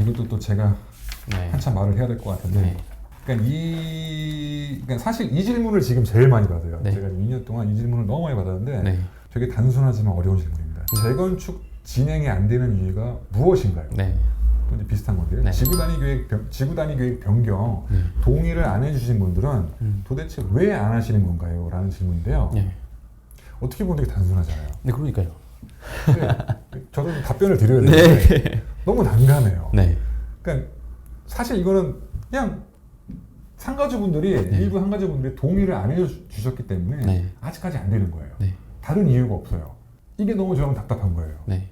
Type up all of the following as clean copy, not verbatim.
이것도 또 제가 네. 한참 말을 해야 될 것 같은데 네. 그러니까 사실 이 질문을 지금 제일 많이 받아요. 네. 제가 2년 동안 이 질문을 너무 많이 받았는데 네. 되게 단순하지만 어려운 질문입니다. 재건축 진행이 안 되는 이유가 무엇인가요? 네. 또 이제 비슷한 건데요. 네. 지구 단위 계획 변경 네. 동의를 안 해주신 분들은 도대체 왜 안 하시는 건가요? 라는 질문인데요. 네. 어떻게 보면 되게 단순하잖아요. 네, 그러니까요. 근데 저도 답변을 드려야 되는데 네. 너무 난감해요. 네. 그러니까 사실 이거는 그냥 상가주분들이 네. 일부 상가주분들이 동의를 안 해주셨기 때문에 네. 아직까지 안 되는 거예요. 네. 다른 이유가 없어요. 이게 너무 저는 답답한 거예요. 네.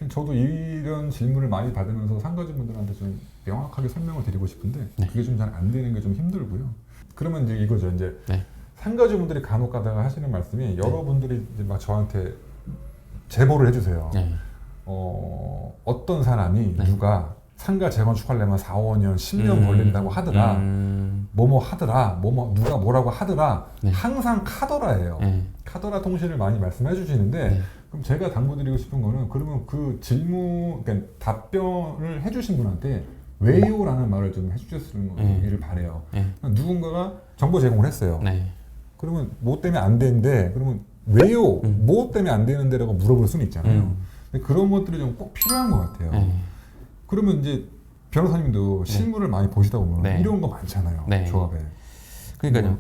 저도 이런 질문을 많이 받으면서 상가주분들한테 좀 명확하게 설명을 드리고 싶은데 네. 그게 좀 잘 안 되는 게 좀 힘들고요. 그러면 이제 이거죠. 이제 네. 상가주분들이 간혹 가다가 하시는 말씀이 여러분들이 이제 막 저한테 제보를 해주세요. 네. 어떤 사람이 네. 누가 상가 재건축하려면 4, 5년, 10년 걸린다고 하더라. 뭐뭐 하더라. 누가 뭐라고 하더라. 네. 항상 카더라예요. 네. 카더라 통신을 많이 말씀해 주시는데 네. 그럼 제가 당부드리고 싶은 거는 그러면 그 질문, 그러니까 답변을 해주신 분한테 왜요? 라는 말을 좀 해주셨으기를 바래요. 네. 누군가가 정보 제공을 했어요. 네. 그러면 뭐 때문에 안 되는데 그러면 왜요? 뭐 때문에 안 되는데 라고 물어볼 수는 있잖아요. 근데 그런 것들이 좀 꼭 필요한 것 같아요. 네. 그러면 이제 변호사님도 실물을 많이 보시다 보면 네. 이런 거 많잖아요. 네. 조합에. 그러니까요.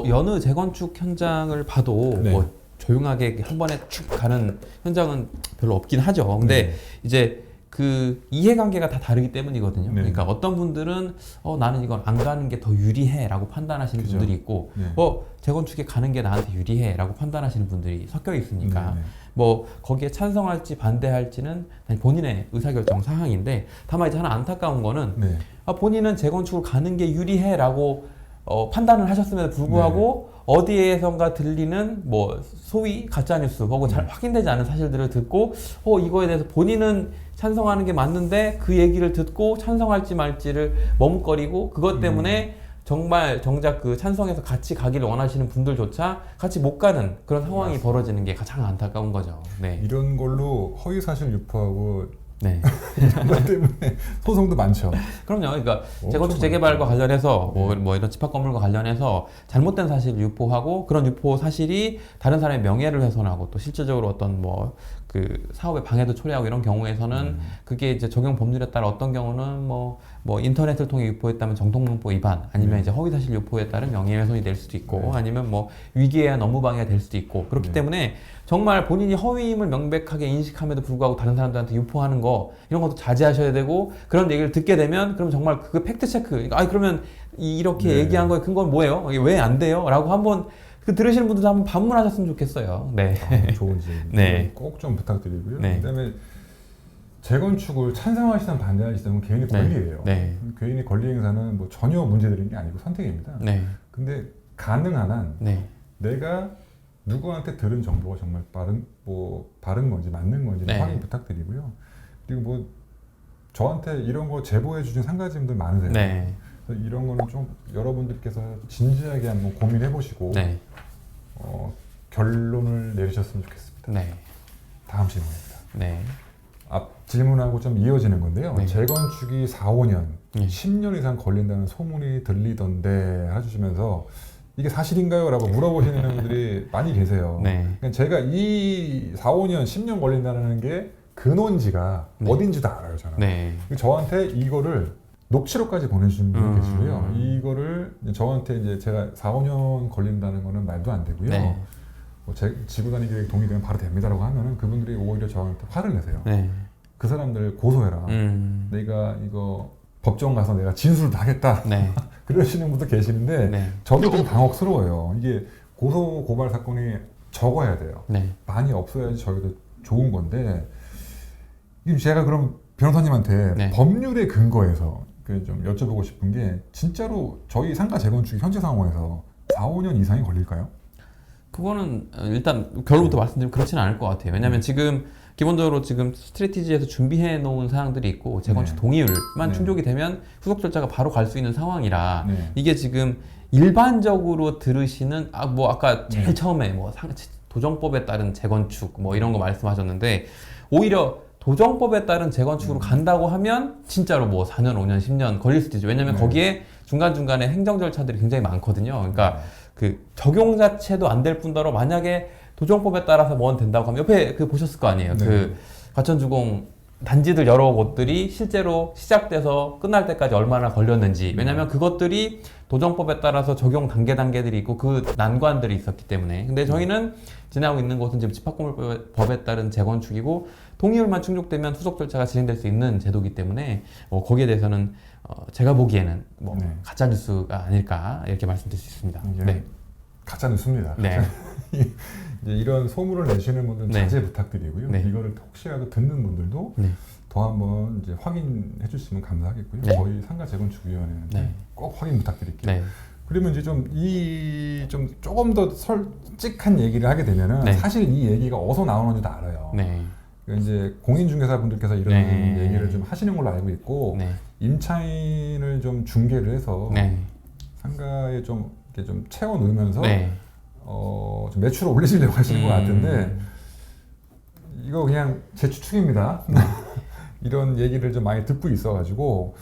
여느 재건축 현장을 봐도 네. 뭐 조용하게 한 번에 쭉 가는 현장은 별로 없긴 하죠. 근데 네. 이제 그 이해관계가 다 다르기 때문이거든요. 네. 그러니까 어떤 분들은 나는 이건 안 가는 게 더 유리해라고 판단하시는 그죠. 분들이 있고, 네. 재건축에 가는 게 나한테 유리해라고 판단하시는 분들이 섞여 있으니까. 네. 뭐 거기에 찬성할지 반대할지는 본인의 의사결정 사항인데, 다만 이제 하나 안타까운 거는 네. 본인은 재건축을 가는 게 유리해라고 판단을 하셨음에도 불구하고 어디에선가 들리는 뭐 소위 가짜뉴스 혹은 잘 확인되지 않은 사실들을 듣고 이거에 대해서 본인은 찬성하는 게 맞는데 그 얘기를 듣고 찬성할지 말지를 머뭇거리고 그것 때문에 정말 정작 그 찬성해서 같이 가기를 원하시는 분들조차 같이 못 가는 그런 상황이 맞습니다. 벌어지는 게 가장 안타까운 거죠. 네. 이런 걸로 허위사실 유포하고 네. 이런 것 때문에 소송도 많죠. 그럼요. 그러니까 엄청 재건축 재개발과 많죠. 관련해서 뭐 이런 집합 건물과 관련해서 잘못된 사실을 유포하고 그런 유포 사실이 다른 사람의 명예를 훼손하고 또 실질적으로 어떤 뭐 그 사업에 방해도 초래하고 이런 경우에서는 그게 이제 적용 법률에 따라 어떤 경우는 뭐 인터넷을 통해 유포했다면 정통문법 위반 아니면 이제 허위 사실 유포에 따른 명예훼손이 될 수도 있고 아니면 뭐 위기에 의한 업무 방해가 될 수도 있고 그렇기 때문에 정말 본인이 허위임을 명백하게 인식함에도 불구하고 다른 사람들한테 유포하는 거 이런 것도 자제하셔야 되고 그런 얘기를 듣게 되면 그럼 정말 그 팩트 체크 그러면 이렇게 얘기한 거에 근거는 뭐예요? 왜 안 돼요? 라고 한번 들으시는 분들도 한번 반문하셨으면 좋겠어요. 네. 좋은 질문. 네. 꼭 좀 부탁드리고요. 네. 그다음에 재건축을 찬성하시든 반대하시든 개인의 네. 권리예요. 네. 개인의 권리 행사는 뭐 전혀 문제되는 게 아니고 선택입니다. 네. 근데 가능한 한 네. 내가 누구한테 들은 정보가 정말 바른 건지 맞는 건지 네. 확인 부탁드리고요. 그리고 뭐 저한테 이런 거 제보해 주신 상가주분들 많으세요. 네. 그래서 이런 거는 좀 여러분들께서 진지하게 한번 고민해 보시고 네. 결론을 내리셨으면 좋겠습니다. 네. 다음 질문입니다. 네. 앞 질문하고 좀 이어지는 건데요. 네. 재건축이 4, 5년, 네. 10년 이상 걸린다는 소문이 들리던데 해주시면서 이게 사실인가요? 라고 물어보시는 분들이 많이 계세요. 네. 그러니까 제가 이 4, 5년, 10년 걸린다는 게 근원지가 네. 어딘지도 알아요. 저는. 네. 저한테 이거를 녹취록까지 보내주신 분이 계시고요. 이거를 저한테 이제 제가 4, 5년 걸린다는 거는 말도 안 되고요. 네. 뭐 지구 단위 계획 동의되면 바로 됩니다라고 하면은 그분들이 오히려 저한테 화를 내세요. 네. 그 사람들 고소해라. 내가 이거 법정 가서 내가 진술을 다 하겠다. 네. 그러시는 분도 계시는데 네. 저도 좀 당혹스러워요. 이게 고소 고발 사건이 적어야 돼요. 네. 많이 없어야지 저희도 좋은 건데 제가 그럼 변호사님한테 네. 법률에 근거해서 좀 여쭤보고 싶은 게 진짜로 저희 상가 재건축이 현재 상황에서 4, 5년 이상이 걸릴까요? 그거는 일단 결론부터 말씀드리면 그렇지는 않을 것 같아요. 왜냐하면 지금 기본적으로 지금 스트래티지에서 준비해 놓은 사항들이 있고 재건축 네. 동의율만 네. 충족이 되면 후속 절차가 바로 갈 수 있는 상황이라 네. 이게 지금 일반적으로 들으시는 아까 제일 네. 처음에 도정법에 따른 재건축 이런 거 말씀하셨는데 오히려 도정법에 따른 재건축으로 간다고 하면 진짜로 뭐 4년, 5년, 10년 걸릴 수도 있죠. 왜냐면 네. 거기에 중간중간에 행정 절차들이 굉장히 많거든요. 그러니까 그 적용 자체도 안 될 뿐더러 만약에 도정법에 따라서 뭐는 된다고 하면 옆에 그 보셨을 거 아니에요. 네. 그 과천주공 단지들 여러 곳들이 실제로 시작돼서 끝날 때까지 얼마나 걸렸는지. 왜냐면 그것들이 도정법에 따라서 적용 단계들이 있고 그 난관들이 있었기 때문에. 근데 저희는 지나고 있는 곳은 지금 집합건물법에 따른 재건축이고 동의율만 충족되면 후속 절차가 진행될 수 있는 제도이기 때문에 거기에 대해서는 제가 보기에는 뭐 네. 가짜 뉴스가 아닐까 이렇게 말씀드릴 수 있습니다. 이게 네. 가짜 뉴스입니다. 네. 이제 이런 소문을 내시는 분들은 네. 자제 부탁드리고요. 네. 이거를 혹시라도 듣는 분들도 네. 더 한번 이제 확인해 주시면 감사하겠고요. 네. 저희 상가재건축위원회는 네. 꼭 확인 부탁드릴게요. 네. 그러면 이제 좀 조금 더 솔직한 얘기를 하게 되면은 네. 사실 이 얘기가 어디서 나오는지도 알아요. 네. 그러니까 이제 공인중개사분들께서 이런 네. 얘기를 좀 하시는 걸로 알고 있고 네. 임차인을 좀 중개를 해서 네. 상가에 좀 이렇게 좀 채워 넣으면서 네. 좀 매출을 올리시려고 하시는 것 같은데 이거 그냥 제 추측입니다. 이런 얘기를 좀 많이 듣고 있어가지고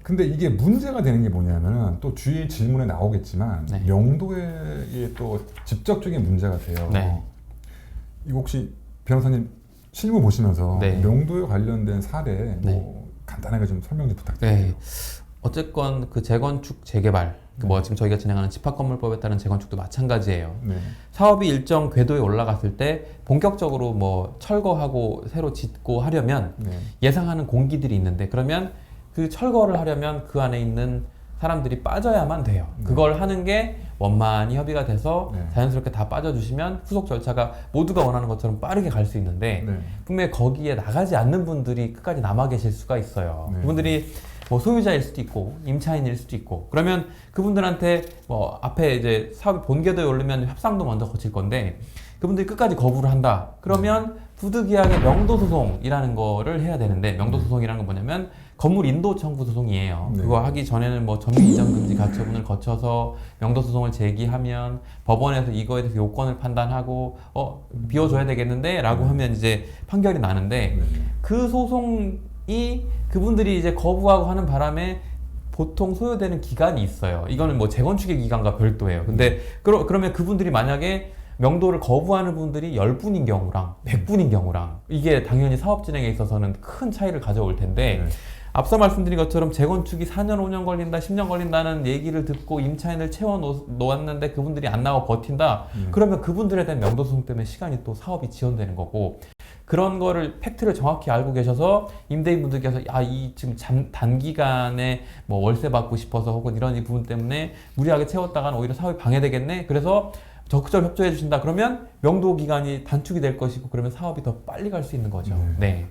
근데 이게 문제가 되는 게 뭐냐면은 또 주위 질문에 나오겠지만 네. 명도에 또 직접적인 문제가 돼요. 네. 이거 혹시 변호사님 실무 보시면서 네. 명도에 관련된 사례 뭐 네. 간단하게 좀 설명 좀 부탁드려요. 네. 어쨌건 그 재건축 재개발 뭐 지금 저희가 진행하는 집합건물법에 따른 재건축도 마찬가지예요. 네. 사업이 일정 궤도에 올라갔을 때 본격적으로 뭐 철거하고 새로 짓고 하려면 네. 예상하는 공기들이 있는데 그러면 그 철거를 하려면 그 안에 있는 사람들이 빠져야만 돼요. 네. 그걸 하는 게 원만히 협의가 돼서 네. 자연스럽게 다 빠져주시면 후속 절차가 모두가 원하는 것처럼 빠르게 갈 수 있는데 네. 분명히 거기에 나가지 않는 분들이 끝까지 남아 계실 수가 있어요. 네. 그분들이 뭐 소유자일 수도 있고 임차인일 수도 있고 그러면 그분들한테 뭐 앞에 이제 사업이 본궤도에 오르면 협상도 먼저 거칠 건데 그분들이 끝까지 거부를 한다. 그러면 부득이하게 명도소송이라는 거를 해야 되는데 명도소송이라는 건 뭐냐면 건물 인도 청구 소송이에요. 네. 그거 하기 전에는 뭐 점유 이전 금지 가처분을 거쳐서 명도소송을 제기하면 법원에서 이거에 대해서 요건을 판단하고 비워줘야 되겠는데 라고 하면 이제 판결이 나는데 네. 그 소송이 그분들이 이제 거부하고 하는 바람에 보통 소요되는 기간이 있어요. 이거는 뭐 재건축의 기간과 별도예요. 근데 그러면 그분들이 만약에 명도를 거부하는 분들이 10분인 경우랑 100분인 경우랑 이게 당연히 사업 진행에 있어서는 큰 차이를 가져올 텐데 네. 앞서 말씀드린 것처럼 재건축이 4년, 5년 걸린다, 10년 걸린다는 얘기를 듣고 임차인을 채워 놓았는데 그분들이 안 나와 버틴다. 그러면 그분들에 대한 명도소송 때문에 시간이 또 사업이 지연되는 거고 그런 거를 팩트를 정확히 알고 계셔서 임대인분들께서 이 지금 단기간에 뭐 월세 받고 싶어서 혹은 이런 부분 때문에 무리하게 채웠다가는 오히려 사업이 방해되겠네. 그래서 적극적으로 협조해 주신다. 그러면 명도 기간이 단축이 될 것이고 그러면 사업이 더 빨리 갈 수 있는 거죠. 네. 네.